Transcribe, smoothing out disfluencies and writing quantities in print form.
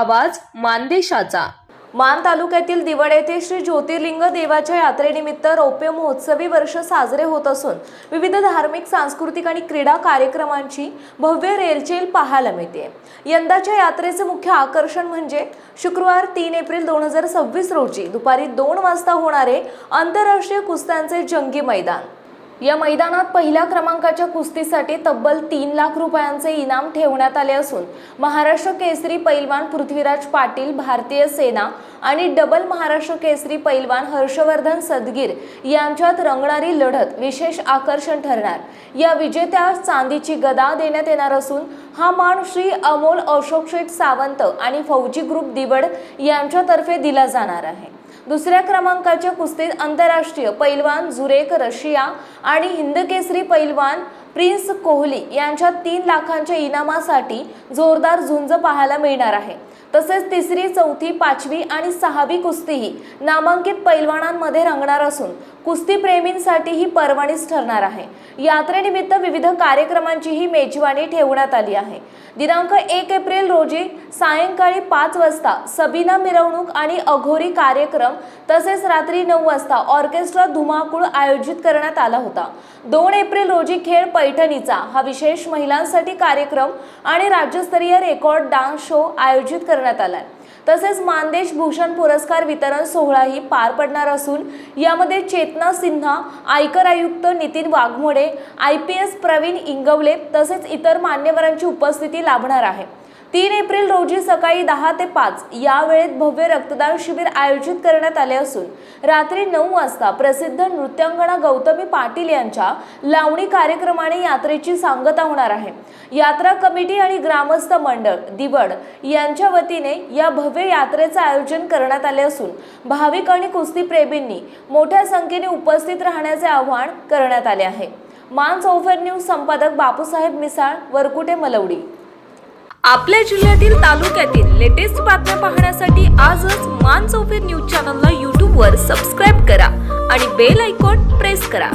आवाज मानदेशाचा। मान तालुक्यातील दिवड येथे श्री ज्योतिर्लिंग देवाच्या यात्रेनिमित्त रौप्य महोत्सवी वर्ष साजरे होत असून विविध धार्मिक, सांस्कृतिक आणि क्रीडा कार्यक्रमांची भव्य रेलचेल पाहायला मिळते। यंदाच्या यात्रेचे मुख्य आकर्षण म्हणजे शुक्रवार 3 एप्रिल 2026 रोजी दुपारी 2 वाजता होणारे आंतरराष्ट्रीय कुस्त्यांचे जंगी मैदान। या मैदानात पहिल्या क्रमांकाच्या कुस्तीसाठी तब्बल 3 लाख रुपयांचे इनाम ठेवण्यात आले असून महाराष्ट्र केसरी पैलवान पृथ्वीराज पाटील भारतीय सेना आणि डबल महाराष्ट्र केसरी पैलवान हर्षवर्धन सदगीर यांच्यात रंगणारी लढत विशेष आकर्षण ठरणार। या विजेत्यास चांदीची गदा देण्यात येणार असून हा मान श्री अमोल अशोक शेठ सावंत आणि फौजी ग्रुप दिवड यांच्यातर्फे दिला जाणार आहे। दुसऱ्या क्रमांकाच्या कुस्तीत आंतरराष्ट्रीय पैलवान जुरेक रशिया आणि हिंदकेसरी पैलवान प्रिन्स कोहली यांच्यात 3 लाखांच्या इनामासाठी जोरदार झुंज पाहायला मिळणार आहे। तसेच तिसरी, चौथी, 5वी आणि 6वी कुस्तीही नामांकित पैलवानांमध्ये रंगणार असून कुस्ती प्रेमींसाठी ही पर्वणीच ठरणार आहे। यात्रेनिमित्त विविध कार्यक्रमांचीही मेजवानी ठेवण्यात आली आहे। दिनांक 1 एप्रिल रोजी सायंकाळी 5 वाजता सबिना मिरवणूक आणि अघोरी कार्यक्रम तसेच रात्री 9 वाजता ऑर्केस्ट्रा धुमाकूळ आयोजित करण्यात आला होता। 2 एप्रिल रोजी खेळ पैठणीचा हा विशेष महिलांसाठी कार्यक्रम आणि राज्यस्तरीय रेकॉर्ड डान्स शो आयोजित करण्यात आला। तसेच मानदेश भूषण पुरस्कार वितरण सोहळाही पार पडणार असून यामध्ये चेतना सिन्हा, आयकर आयुक्त नितीन वाघमोडे, IPS प्रवीण इंगवले तसेच इतर मान्यवरांची उपस्थिती लाभणार आहे। 3 एप्रिल रोजी सकाळी 10 ते 5 या वेळेत भव्य रक्तदान शिबिर आयोजित करण्यात आले असून रात्री 9 वाजता प्रसिद्ध नृत्यांगना गौतमी पाटील यांच्या लावणी कार्यक्रमाने यात्रेची सांगता होणार आहे। यात्रा कमिटी आणि ग्रामस्थ मंडळ दिवड यांच्या वतीने या भव्य यात्रेचे आयोजन करण्यात आले असून भाविक आणि कुस्ती प्रेमींनी मोठ्या संख्येने उपस्थित राहण्याचे आवाहन करण्यात आले आहे। मान चौफेर न्यूज संपादक बापूसाहेब मिसाळ, वरकुटे, मलवडी। आपल्या जिल्ह्यातील, तालुक्यातील लेटेस्ट बातम्या पाहण्यासाठी आजच मान चौफेर न्यूज चॅनलला YouTube वर सबस्क्राईब करा आणि बेल आयकॉन प्रेस करा।